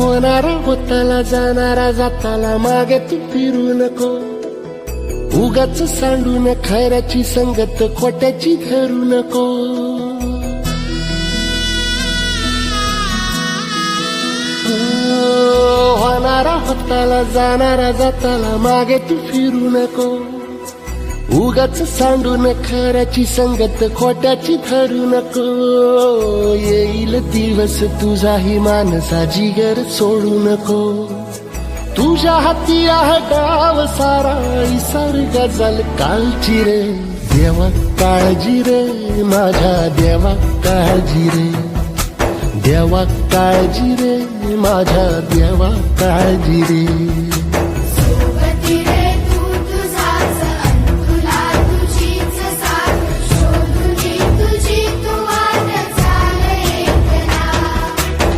होणारा होताला जाणारा जाताला मागे तू फिरू नको. उगाच सांडून खैराची संगत खोट्याची धरू नको. होणारा होताला जाणारा जाताला मागे तू फिरू नको. उगाच सांडून खऱ्याची संगत खोट्याची धरू नको. येईल दिवस तुझाही मानसा जिगर सोडू नको. तुझ्या हाती आहे डाव सारा इसर गजल कालची रे. देवा काळजी रे माझ्या देवा काळजी रे. देवा काळजी रे माझ्या देवा काळजी रे.